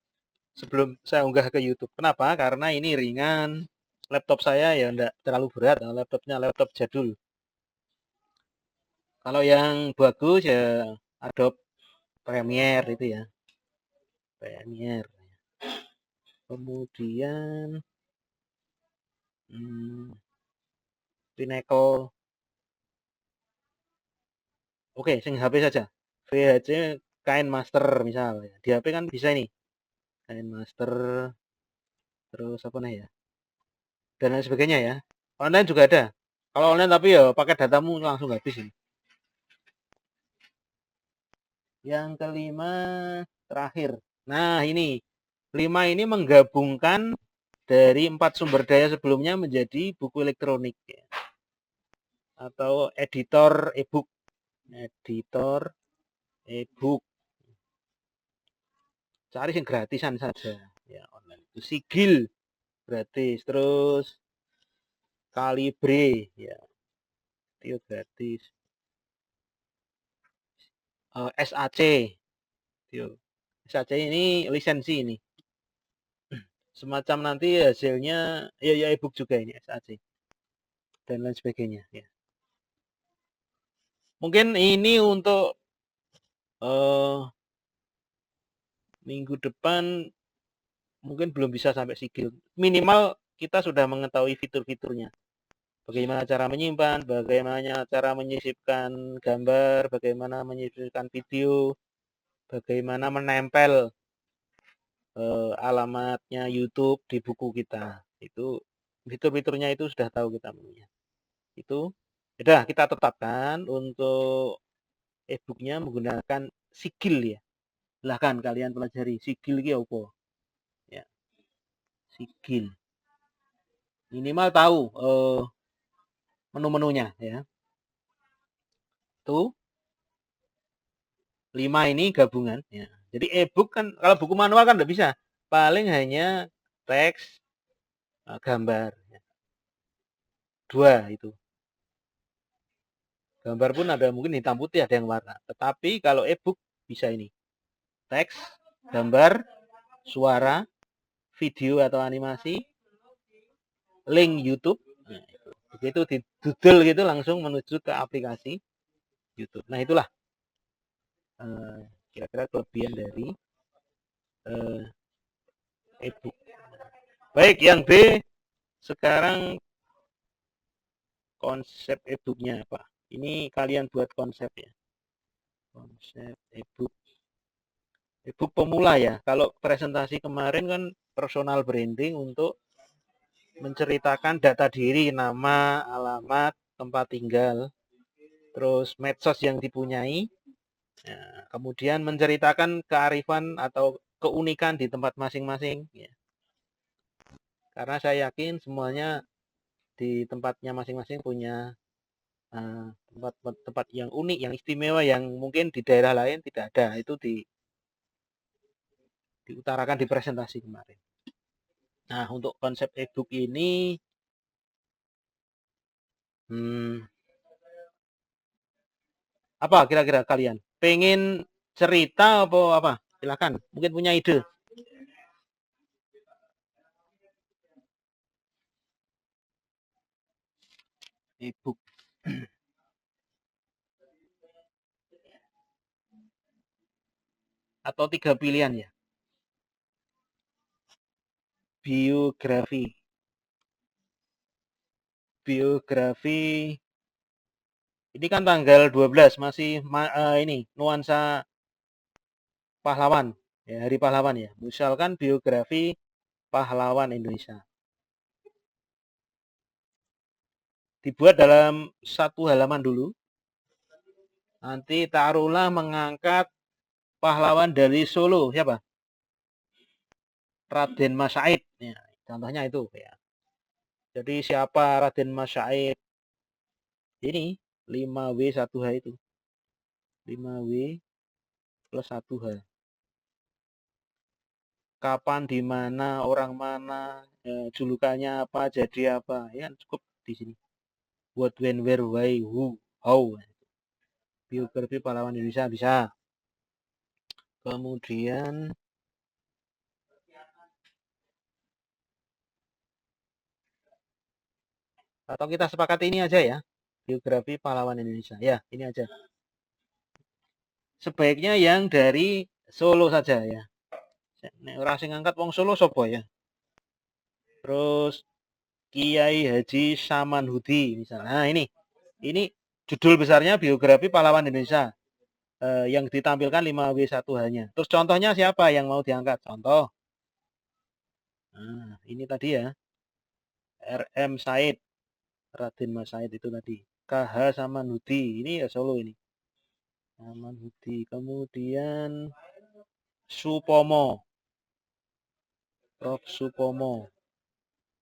sebelum saya unggah ke YouTube. Kenapa? Karena ini ringan. Laptop saya ya enggak terlalu berat. Laptopnya laptop jadul. Kalau yang bagus ya Adobe Premiere itu ya. Premiere. Kemudian Pinnacle. Oke, sing HP saja. VHC KineMaster misal. Di HP kan bisa ini. KineMaster. Terus apa nih ya? Dan lain sebagainya ya. Online juga ada. Kalau online tapi ya pakai datamu langsung habis ini. Yang kelima terakhir. Nah ini 5 ini menggabungkan dari 4 sumber daya sebelumnya menjadi buku elektronik ya. Atau editor e-book. Editor e-book. Cari yang gratisan saja ya online. Itu Sigil gratis, terus Kalibre ya. Itu gratis. SAC. SAC ini lisensi ini. Semacam nanti hasilnya ya e-book juga ini SAC. Dan lain sebagainya ya. Mungkin ini untuk minggu depan mungkin belum bisa sampai Sigil. Minimal kita sudah mengetahui fitur-fiturnya. Bagaimana cara menyimpan, bagaimana cara menyisipkan gambar, bagaimana menyisipkan video, bagaimana menempel alamatnya YouTube di buku kita. Itu fitur-fiturnya itu sudah tahu kita punya. Itu sudah kita tetapkan untuk e-booknya menggunakan Sigil ya. Silahkan kalian pelajari Sigil ini apa? Ya. Sigil. Minimal tahu menu-menunya ya. Tuh 5 ini gabungan ya. Jadi e-book kan kalau buku manual kan enggak bisa. Paling hanya teks, gambar. 2 itu. Gambar pun ada mungkin hitam putih, ada yang warna. Tetapi kalau e-book bisa ini. Teks, gambar, suara, video atau animasi, link YouTube. Nah, itu. Begitu didudel gitu langsung menuju ke aplikasi YouTube. Nah, itulah kira-kira kelebihan dari e-book. Baik, yang B sekarang konsep e-booknya apa? Ini kalian buat konsep ya. Konsep e-book. e-book pemula ya. Kalau presentasi kemarin kan personal branding untuk menceritakan data diri, nama, alamat, tempat tinggal, terus medsos yang dipunyai, ya, kemudian menceritakan kearifan atau keunikan di tempat masing-masing. Ya. Karena saya yakin semuanya di tempatnya masing-masing punya tempat yang unik, yang istimewa, yang mungkin di daerah lain tidak ada. Itu diutarakan di presentasi kemarin. Nah, untuk konsep e-book ini, apa kira-kira kalian? Pengen cerita apa apa? Silakan, mungkin punya ide. E-book. Atau 3 pilihan ya. Biografi. Biografi. Ini kan tanggal 12 masih ini nuansa pahlawan, ya, Hari Pahlawan ya. Misalkan biografi pahlawan Indonesia. Dibuat dalam 1 halaman dulu. Nanti taruhlah mengangkat pahlawan dari Solo, siapa? Raden Mas Said. Ya, contohnya itu ya. Jadi siapa Raden Mas Said? Ini 5W 1H itu. 5W plus 1H. Kapan, di mana, orang mana, julukannya apa, jadi apa, ya cukup di sini. What, when, where, why, who, how. Biografi pahlawan Indonesia bisa. Kemudian atau kita sepakat ini aja ya, biografi pahlawan Indonesia. Ya, ini aja. Sebaiknya yang dari Solo saja ya. Nek ora sing ngangkat wong Solo sapa ya? Terus Kiai Haji Samanhudi misalnya. Nah, ini judul besarnya biografi pahlawan Indonesia. Yang ditampilkan 5W1H-nya. Terus contohnya siapa yang mau diangkat? Contoh. Nah, ini tadi ya. RM Said. Raden Mas Said itu tadi. KH Samanhudi. Ini ya Solo ini. Samanhudi. Kemudian Supomo. Prof. Supomo.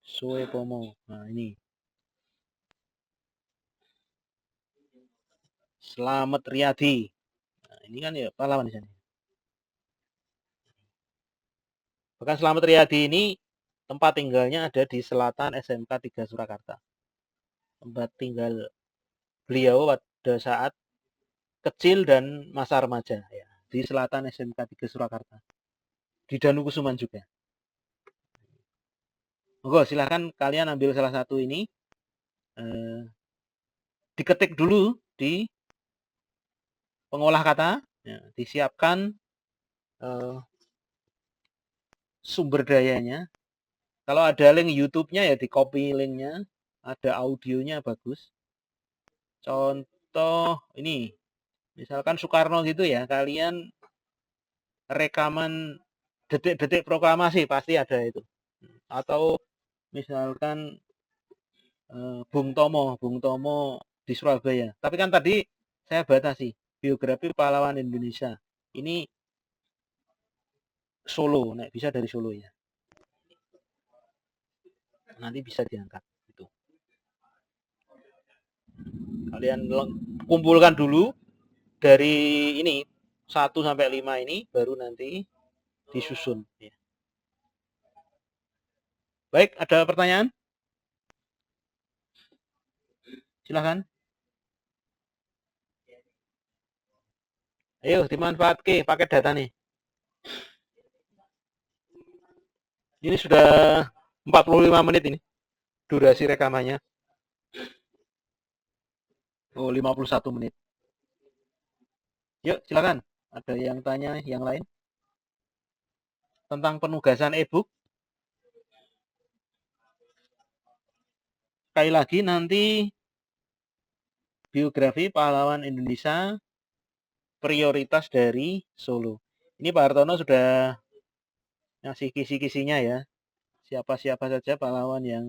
Suepomo. Nah, ini. Slamet Riyadi. Nah, ini kan ya pahlawan di sana. Bahkan Slamet Riyadi ini tempat tinggalnya ada di selatan SMK 3 Surakarta. Tempat tinggal beliau pada saat kecil dan masa remaja ya, di selatan SMK 3 Surakarta. Di Danukusuman juga. Monggo silahkan kalian ambil salah satu ini. Diketik dulu di pengolah kata, ya, disiapkan sumber dayanya. Kalau ada link YouTube-nya ya di copy linknya, ada audionya bagus. Contoh ini, misalkan Soekarno gitu ya, kalian rekaman detik-detik proklamasi pasti ada itu. Atau misalkan Bung Tomo di Surabaya. Tapi kan tadi saya batasi biografi pahlawan Indonesia. Ini Solo, nah bisa dari Solo ya. Nanti bisa diangkat itu. Kalian kumpulkan dulu dari ini 1 sampai 5 ini baru nanti disusun ya. Baik, ada pertanyaan? Silahkan. Ayo dimanfaatkan paket data nih. Ini sudah 45 menit ini durasi rekamannya. Oh, 51 menit. Yuk, silakan. Ada yang tanya yang lain? Tentang penugasan e-book. Sekali lagi nanti biografi pahlawan Indonesia prioritas dari Solo. Ini Pak Hartono sudah ngasih kisi-kisinya ya. Siapa-siapa saja pahlawan yang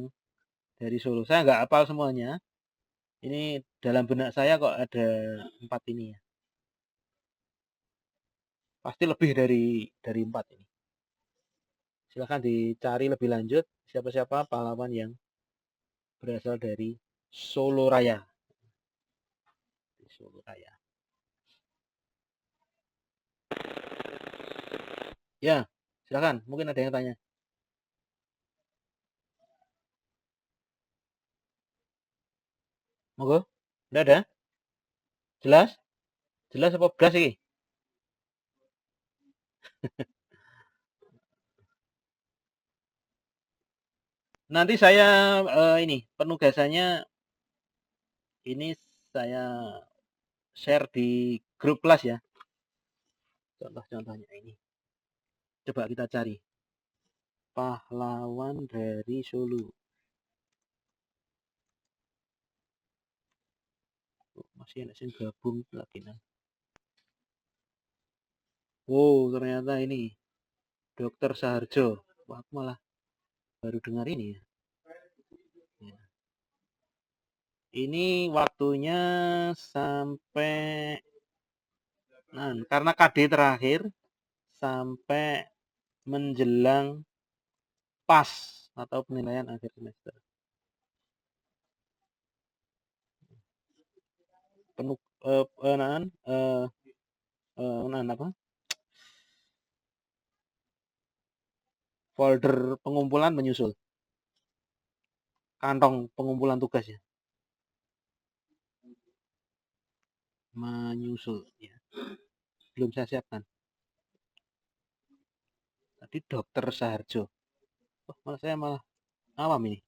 dari Solo. Saya nggak hafal semuanya. Ini dalam benak saya kok ada 4 ini ya. Pasti lebih dari 4 ini. Silahkan dicari lebih lanjut siapa-siapa pahlawan yang berasal dari Solo Raya. Solo Raya. Ya, silakan. Mungkin ada yang tanya. Monggo. Udah ada? Jelas? Jelas apa belas ini? Nanti saya ini penugasannya ini saya share di grup kelas ya. Contoh-contohnya ini. Coba kita cari. Pahlawan dari Solo. Masih ada yang gabung lagi nah. Oh, ternyata ini Dokter Saharjo. Wah, aku malah baru dengar ini ya. Ini waktunya sampai karena KD terakhir sampai menjelang pas atau penilaian akhir semester. Penuh apa? Folder pengumpulan menyusul. Kantong pengumpulan tugas ya. Menyusul ya. Belum saya siapkan. Tadi Dokter Saharjo. Oh, malah saya malah awam ini.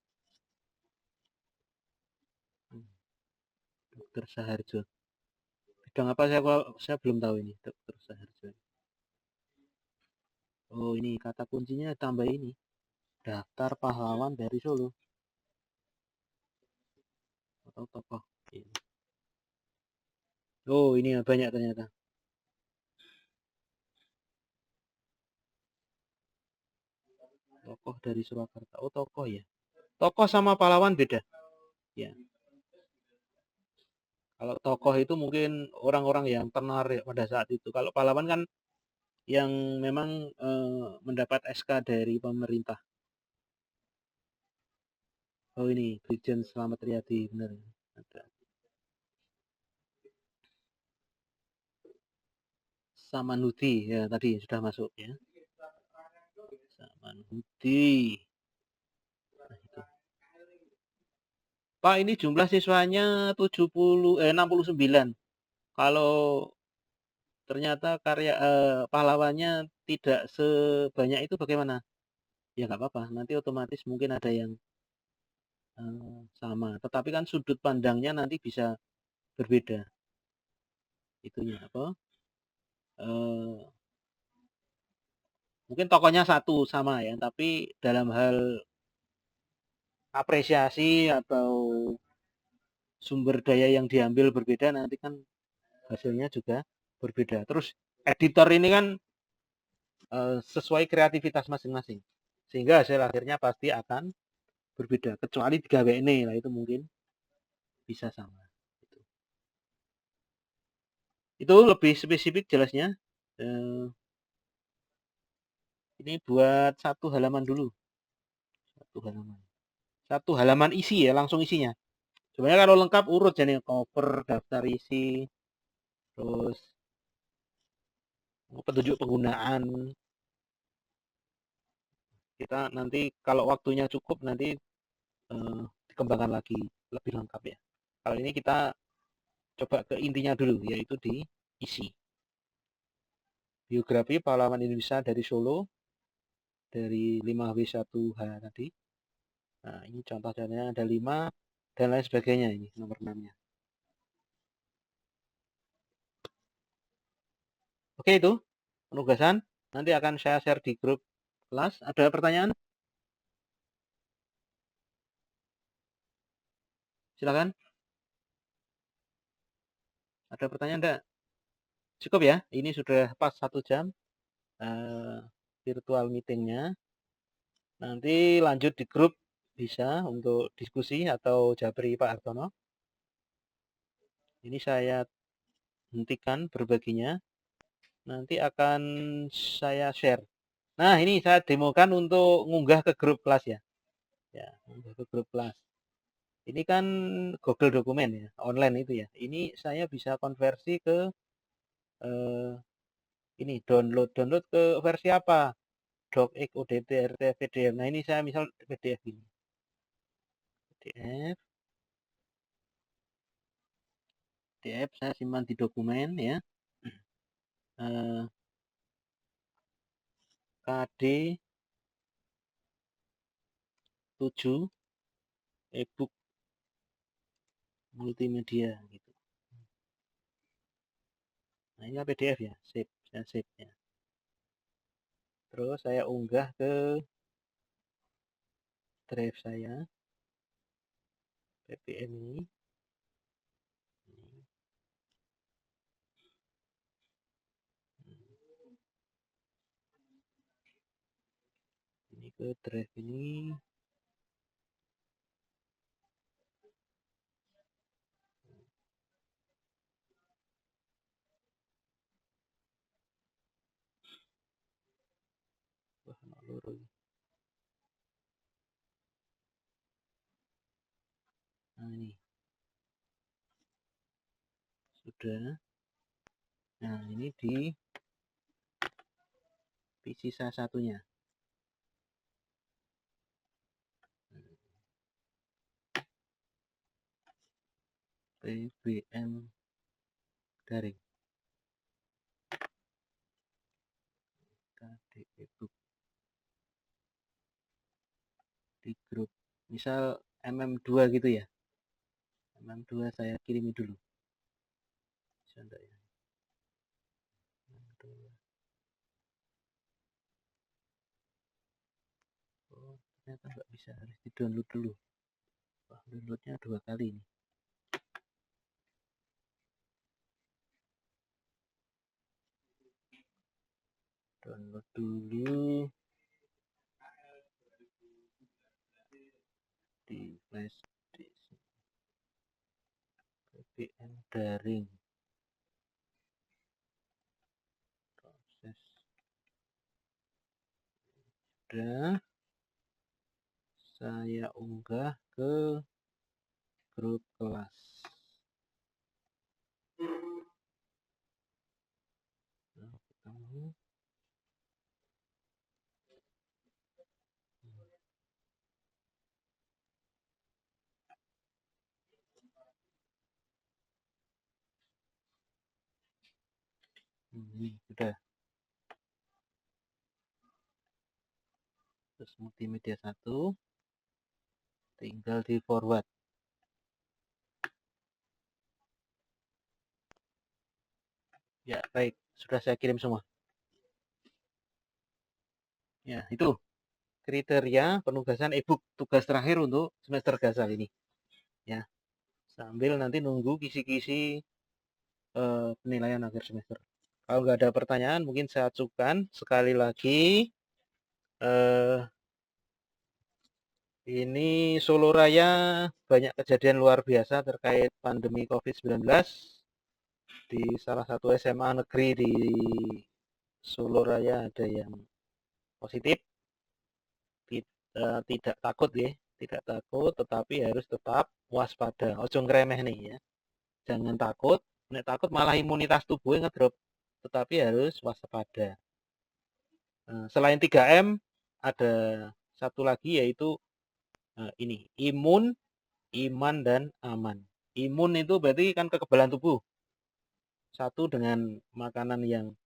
Dokter Saharjo. Bidang apa saya belum tahu ini Dokter Saharjo. Oh, ini kata kuncinya tambah ini. Daftar pahlawan dari Solo. Atau tokoh. Ini. Oh, ini banyak ternyata. Tokoh dari Surakarta. Oh, tokoh ya. Tokoh sama pahlawan beda. Ya. Kalau tokoh itu mungkin orang-orang yang tenar ya pada saat itu. Kalau pahlawan kan yang memang mendapat SK dari pemerintah. Oh ini Brigjen Slamet Riyadi benar. Ada. Samanhudi ya tadi sudah masuk ya. Samanhudi. Nah, itu. Pak ini jumlah siswanya 69. Kalau ternyata karya pahlawannya tidak sebanyak itu bagaimana? Ya nggak apa-apa. Nanti otomatis mungkin ada yang sama. Tetapi kan sudut pandangnya nanti bisa berbeda. Itunya apa? Mungkin tokonya satu sama ya, tapi dalam hal apresiasi atau sumber daya yang diambil berbeda nanti kan hasilnya juga berbeda. Terus editor ini kan sesuai kreativitas masing-masing, sehingga hasil akhirnya pasti akan berbeda. Kecuali 3WN lah itu mungkin bisa sama. Itu lebih spesifik jelasnya. Ini buat satu halaman dulu. Satu halaman isi ya, langsung isinya. Sebenarnya kalau lengkap urut jadi cover, daftar isi, terus petunjuk penggunaan. Kita nanti kalau waktunya cukup nanti dikembangkan lagi lebih lengkap ya. Kalau ini kita coba ke intinya dulu, yaitu di isi. Biografi pahlawan Indonesia dari Solo, dari 5W1H tadi. Nah, ini contoh-contohnya ada 5 dan lain sebagainya ini nomor 6-nya. Oke itu penugasan. Nanti akan saya share di grup kelas. Ada pertanyaan? Silakan. Ada pertanyaan enggak? Cukup ya? Ini sudah pas 1 jam. virtual meetingnya. Nanti lanjut di grup bisa untuk diskusi atau japri Pak Hartono. Ini saya hentikan berbaginya. Nanti akan saya share. Nah, ini saya demokan untuk ngunggah ke grup kelas ya. Ya, ngunggah ke grup kelas. Ini kan Google Dokumen ya, online itu ya. Ini saya bisa konversi ke ini download ke versi apa? Docx, ODT, RT, PDF. Nah, ini saya misal PDF ini. PDF saya simpan di dokumen ya. KD 7 ebook multimedia gitu. Nah, ini PDF ya, save, saya save ya. Terus saya unggah ke drive saya, ppm ini. Ini ke drive ini. Wah, loro. Nah, ini. Sudah. Nah, ini di PC saya satunya. PBM daring. KD ebook. Di grup. Misal MM2 gitu ya. MM2 saya kirimi dulu. Bisa enggak ya? Oh, ternyata nggak bisa, harus di download dulu. Wah, downloadnya 2 kali ini. Download dulu di flash disk. PBM daring. Proses. Sudah. Saya unggah ke grup kelas. Nah, ketemu. Ini sudah. Terus multimedia 1 tinggal di forward. Ya, baik, sudah saya kirim semua. Ya, itu kriteria penugasan ebook tugas terakhir untuk semester Gasal ini. Ya, sambil nanti nunggu kisi-kisi penilaian akhir semester. Kalau nggak ada pertanyaan, mungkin saya acukan sekali lagi. Ini Solo Raya banyak kejadian luar biasa terkait pandemi COVID-19. Di salah satu SMA negeri di Solo Raya ada yang positif. Tidak takut ya, tidak takut, tetapi harus tetap waspada. Ojo ngremeh nih ya. Jangan takut, nek takut malah imunitas tubuhnya ngedrop. Tetapi harus waspada. Selain 3M, ada satu lagi yaitu ini, imun, iman, dan aman. Imun itu berarti kan kekebalan tubuh. Satu dengan makanan yang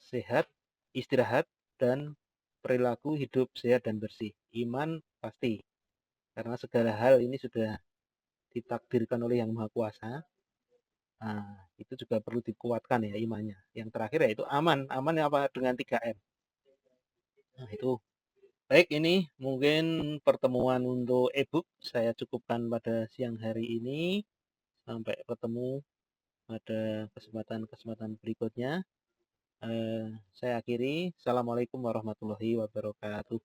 sehat, istirahat, dan perilaku hidup sehat dan bersih. Iman pasti, karena segala hal ini sudah ditakdirkan oleh Yang Maha Kuasa. Nah, itu juga perlu dikuatkan ya imannya. Yang terakhir yaitu aman. Aman apa dengan 3M. Nah, itu. Baik, ini mungkin pertemuan untuk ebook saya cukupkan pada siang hari ini. Sampai ketemu pada kesempatan-kesempatan berikutnya. Saya akhiri. Assalamualaikum warahmatullahi wabarakatuh.